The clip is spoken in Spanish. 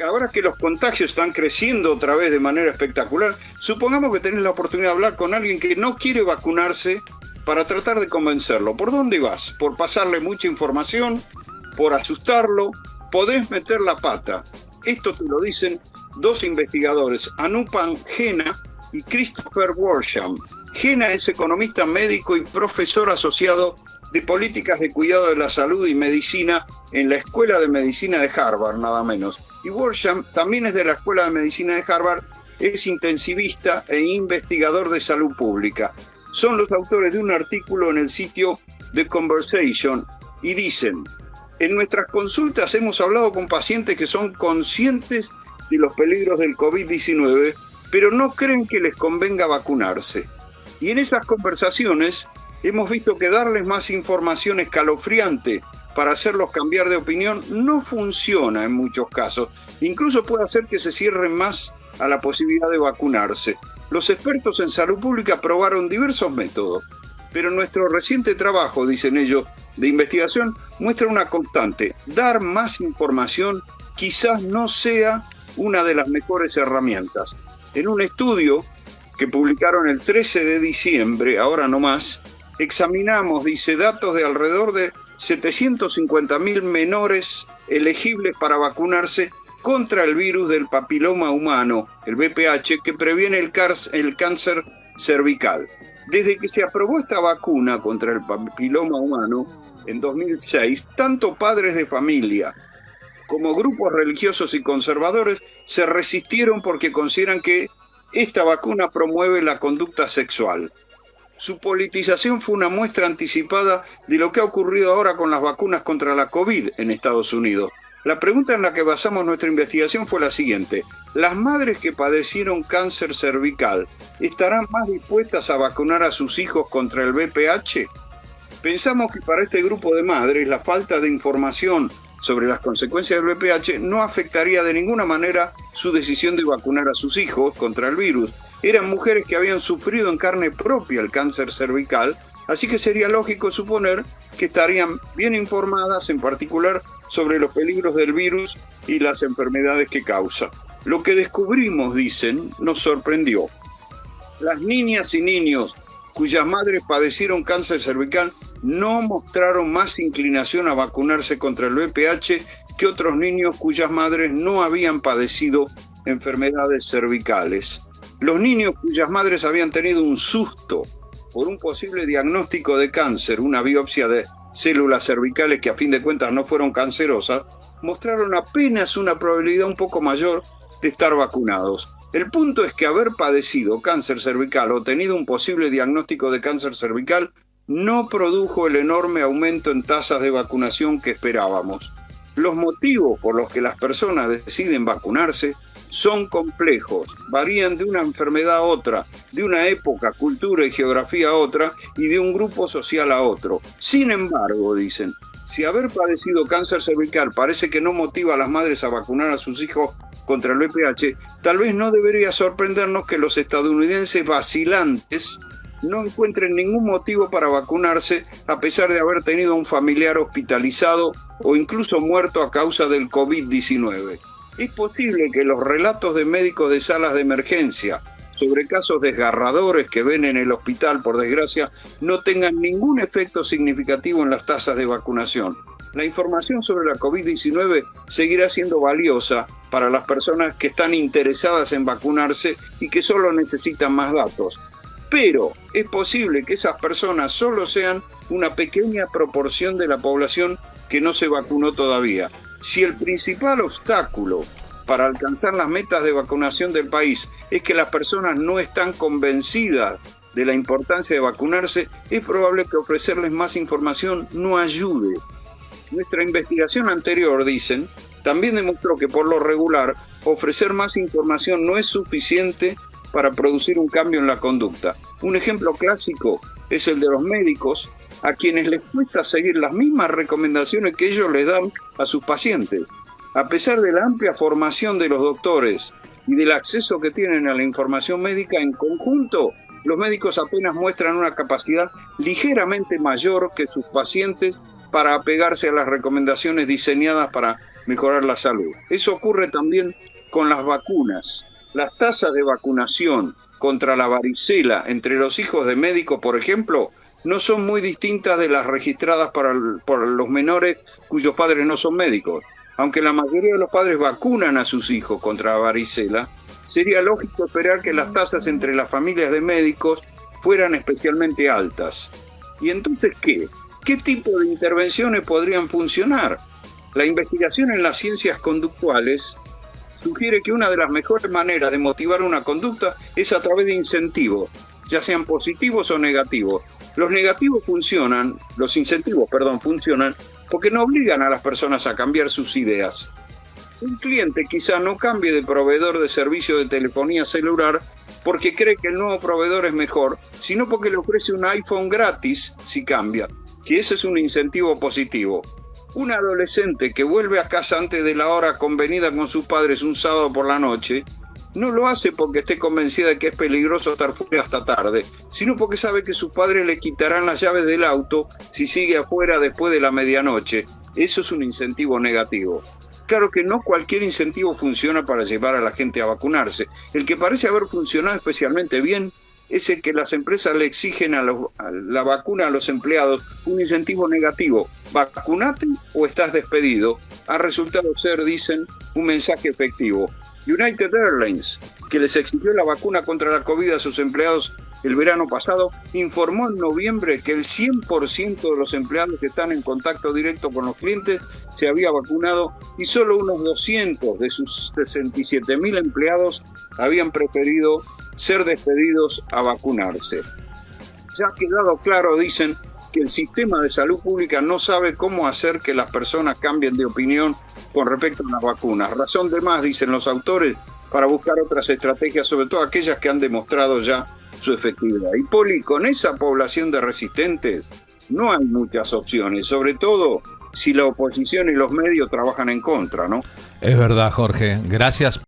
ahora que los contagios están creciendo otra vez de manera espectacular, supongamos que tenés la oportunidad de hablar con alguien que no quiere vacunarse para tratar de convencerlo. ¿Por dónde vas? ¿Por pasarle mucha información? ¿Por asustarlo? Podés meter la pata. Esto te lo dicen dos investigadores, Anupam Jena y Christopher Worsham. Jena es economista médico y profesor asociado de políticas de cuidado de la salud y medicina en la Escuela de Medicina de Harvard, nada menos. Y Worsham también es de la Escuela de Medicina de Harvard, es intensivista e investigador de salud pública. Son los autores de un artículo en el sitio The Conversation y dicen: en nuestras consultas hemos hablado con pacientes que son conscientes de los peligros del COVID-19, pero no creen que les convenga vacunarse. Y en esas conversaciones hemos visto que darles más información escalofriante para hacerlos cambiar de opinión no funciona en muchos casos. Incluso puede hacer que se cierren más a la posibilidad de vacunarse. Los expertos en salud pública probaron diversos métodos, pero nuestro reciente trabajo, dicen ellos, de investigación muestra una constante: dar más información quizás no sea una de las mejores herramientas. En un estudio que publicaron el 13 de diciembre, ahora no más, examinamos, dice, datos de alrededor de 750.000 menores elegibles para vacunarse contra el virus del papiloma humano, el VPH, que previene el cáncer cervical. Desde que se aprobó esta vacuna contra el papiloma humano en 2006, tanto padres de familia como grupos religiosos y conservadores se resistieron porque consideran que esta vacuna promueve la conducta sexual. Su politización fue una muestra anticipada de lo que ha ocurrido ahora con las vacunas contra la COVID en Estados Unidos. La pregunta en la que basamos nuestra investigación fue la siguiente: ¿las madres que padecieron cáncer cervical estarán más dispuestas a vacunar a sus hijos contra el VPH? Pensamos que para este grupo de madres la falta de información sobre las consecuencias del VPH no afectaría de ninguna manera su decisión de vacunar a sus hijos contra el virus. Eran mujeres que habían sufrido en carne propia el cáncer cervical, así que sería lógico suponer que estarían bien informadas, en particular sobre los peligros del virus y las enfermedades que causa. Lo que descubrimos, dicen, nos sorprendió. Las niñas y niños cuyas madres padecieron cáncer cervical no mostraron más inclinación a vacunarse contra el VPH que otros niños cuyas madres no habían padecido enfermedades cervicales. Los niños cuyas madres habían tenido un susto por un posible diagnóstico de cáncer, una biopsia de células cervicales que a fin de cuentas no fueron cancerosas, mostraron apenas una probabilidad un poco mayor de estar vacunados. El punto es que haber padecido cáncer cervical o tenido un posible diagnóstico de cáncer cervical no produjo el enorme aumento en tasas de vacunación que esperábamos. Los motivos por los que las personas deciden vacunarse son complejos, varían de una enfermedad a otra, de una época, cultura y geografía a otra y de un grupo social a otro. Sin embargo, dicen, si haber padecido cáncer cervical parece que no motiva a las madres a vacunar a sus hijos contra el VPH, tal vez no debería sorprendernos que los estadounidenses vacilantes no encuentren ningún motivo para vacunarse a pesar de haber tenido un familiar hospitalizado o incluso muerto a causa del COVID-19. Es posible que los relatos de médicos de salas de emergencia sobre casos desgarradores que ven en el hospital, por desgracia, no tengan ningún efecto significativo en las tasas de vacunación. La información sobre la COVID-19 seguirá siendo valiosa para las personas que están interesadas en vacunarse y que solo necesitan más datos. Pero es posible que esas personas solo sean una pequeña proporción de la población que no se vacunó todavía. Si el principal obstáculo para alcanzar las metas de vacunación del país es que las personas no están convencidas de la importancia de vacunarse, es probable que ofrecerles más información no ayude. Nuestra investigación anterior, dicen, también demostró que por lo regular ofrecer más información no es suficiente para producir un cambio en la conducta. Un ejemplo clásico es el de los médicos, a quienes les cuesta seguir las mismas recomendaciones que ellos les dan a sus pacientes. A pesar de la amplia formación de los doctores y del acceso que tienen a la información médica en conjunto, los médicos apenas muestran una capacidad ligeramente mayor que sus pacientes para apegarse a las recomendaciones diseñadas para mejorar la salud. Eso ocurre también con las vacunas. Las tasas de vacunación contra la varicela entre los hijos de médicos, por ejemplo, no son muy distintas de las registradas por los menores cuyos padres no son médicos. Aunque la mayoría de los padres vacunan a sus hijos contra la varicela, sería lógico esperar que las tasas entre las familias de médicos fueran especialmente altas. ¿Y entonces qué? ¿Qué tipo de intervenciones podrían funcionar? La investigación en las ciencias conductuales sugiere que una de las mejores maneras de motivar una conducta es a través de incentivos, ya sean positivos o negativos. Los incentivos funcionan porque no obligan a las personas a cambiar sus ideas. Un cliente quizá no cambie de proveedor de servicio de telefonía celular porque cree que el nuevo proveedor es mejor, sino porque le ofrece un iPhone gratis si cambia, que ese es un incentivo positivo. Un adolescente que vuelve a casa antes de la hora convenida con sus padres un sábado por la noche, no lo hace porque esté convencida de que es peligroso estar fuera hasta tarde, sino porque sabe que sus padres le quitarán las llaves del auto si sigue afuera después de la medianoche. Eso es un incentivo negativo. Claro que no cualquier incentivo funciona para llevar a la gente a vacunarse. El que parece haber funcionado especialmente bien es el que las empresas le exigen a la vacuna a los empleados un incentivo negativo. Vacunate o estás despedido. Ha resultado ser, dicen, un mensaje efectivo. United Airlines, que les exigió la vacuna contra la COVID a sus empleados el verano pasado, informó en noviembre que el 100% de los empleados que están en contacto directo con los clientes se había vacunado y solo unos 200 de sus 67.000 empleados habían preferido ser despedidos a vacunarse. Ya ha quedado claro, dicen, que el sistema de salud pública no sabe cómo hacer que las personas cambien de opinión con respecto a las vacunas. Razón de más, dicen los autores, para buscar otras estrategias, sobre todo aquellas que han demostrado ya su efectividad. Y Poli, con esa población de resistentes no hay muchas opciones, sobre todo si la oposición y los medios trabajan en contra, ¿no? Es verdad, Jorge. Gracias.